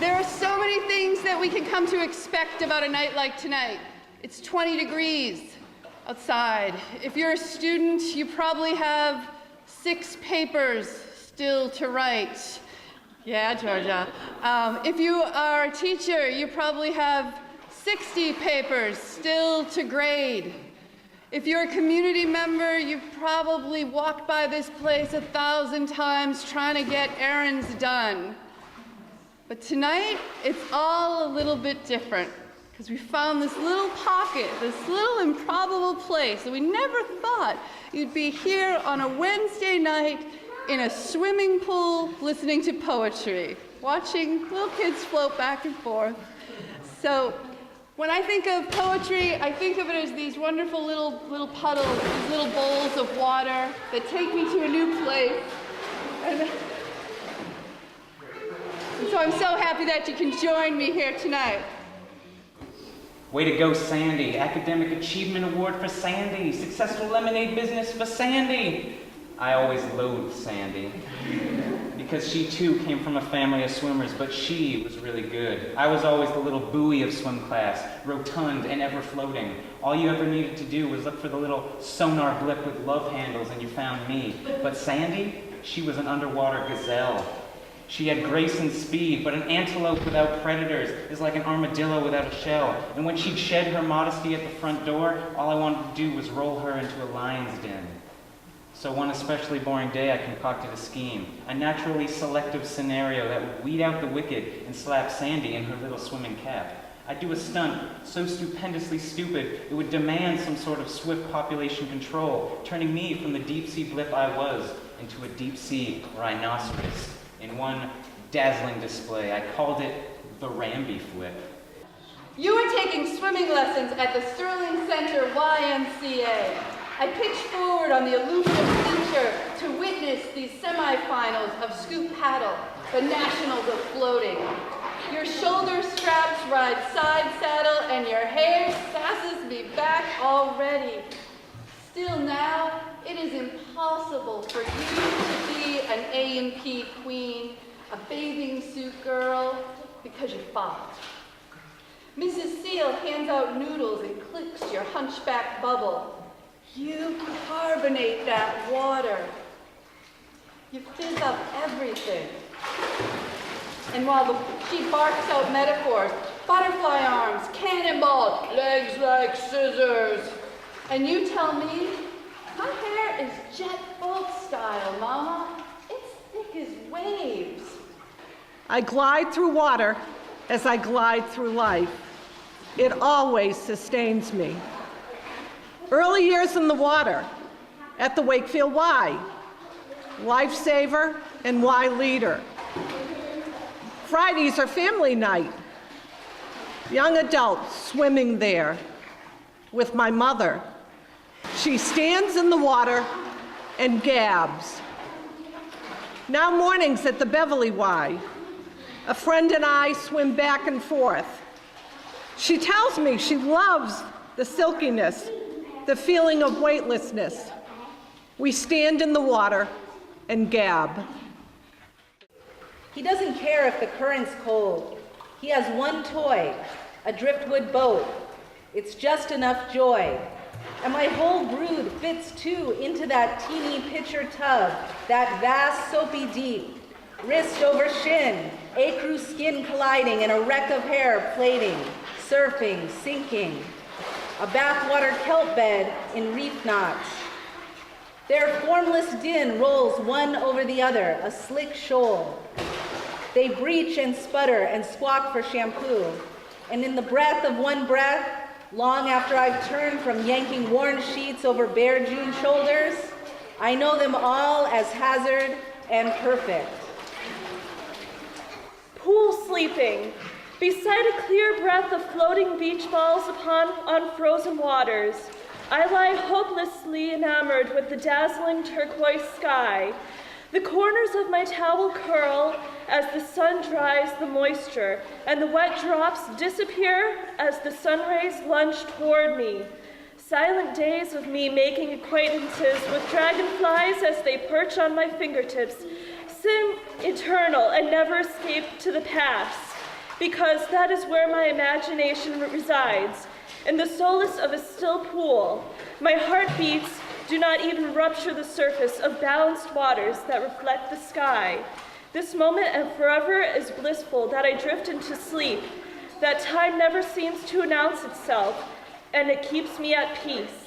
There are so many things that we can come to expect about a night like tonight. It's 20 degrees outside. If you're a student, you probably have 6 papers still to write. Yeah, Georgia. If you are a teacher, you probably have 60 papers still to grade. If you're a community member, you've probably walked by this place 1,000 times trying to get errands done. But tonight, it's all a little bit different, because we found this little pocket, this little improbable place that we never thought you'd be here on a Wednesday night in a swimming pool listening to poetry, watching little kids float back and forth. So when I think of poetry, I think of it as these wonderful little puddles, these little bowls of water that take me to a new place. And so I'm so happy that you can join me here tonight. Way to go, Sandy. Academic Achievement Award for Sandy. Successful lemonade business for Sandy. I always loathed Sandy because she too came from a family of swimmers, but she was really good. I was always the little buoy of swim class, rotund and ever floating. All you ever needed to do was look for the little sonar blip with love handles and you found me. But Sandy, she was an underwater gazelle. She had grace and speed, but an antelope without predators is like an armadillo without a shell. And when she'd shed her modesty at the front door, all I wanted to do was roll her into a lion's den. So one especially boring day, I concocted a scheme, a naturally selective scenario that would weed out the wicked and slap Sandy in her little swimming cap. I'd do a stunt so stupendously stupid, it would demand some sort of swift population control, turning me from the deep-sea blip I was into a deep-sea rhinoceros. In one dazzling display, I called it the Ramby Flip. You are taking swimming lessons at the Sterling Center YMCA. I pitched forward on the aluminum bleacher to witness these semifinals of scoop paddle, the nationals of floating. Your shoulder straps ride side saddle and your hair sasses me back already. Still now, it is impossible for you to be an A&P queen, a bathing suit girl, because you fought. Mrs. Seal hands out noodles and clicks your hunchback bubble. You carbonate that water. You fizz up everything. And while she barks out metaphors, butterfly arms, cannonball, legs like scissors, and you tell me, my hair is jet boat style, Mama. It's thick as waves. I glide through water as I glide through life. It always sustains me. Early years in the water, at the Wakefield Y, lifesaver and Y leader. Fridays are family night. Young adults swimming there with my mother. She stands in the water and gabs. Now mornings at the Beverly Y, a friend and I swim back and forth. She tells me she loves the silkiness, the feeling of weightlessness. We stand in the water and gab. He doesn't care if the current's cold. He has one toy, a driftwood boat. It's just enough joy. And my whole brood fits too into that teeny pitcher tub, that vast soapy deep, wrist over shin, ecru skin colliding in a wreck of hair plaiting, surfing, sinking, a bathwater kelp bed in reef knots. Their formless din rolls one over the other, a slick shoal. They breach and sputter and squawk for shampoo, and in the breath of one breath, long after I've turned from yanking worn sheets over bare June shoulders, I know them all as hazard and perfect. Pool sleeping, beside a clear breath of floating beach balls on frozen waters, I lie hopelessly enamored with the dazzling turquoise sky. The corners of my towel curl as the sun dries the moisture, and the wet drops disappear as the sun rays lunge toward me. Silent days of me making acquaintances with dragonflies as they perch on my fingertips seem eternal and never escape to the past. because that is where my imagination resides, in the solace of a still pool. My heartbeats do not even rupture the surface of balanced waters that reflect the sky. This moment and forever is blissful that I drift into sleep, that time never seems to announce itself, and it keeps me at peace.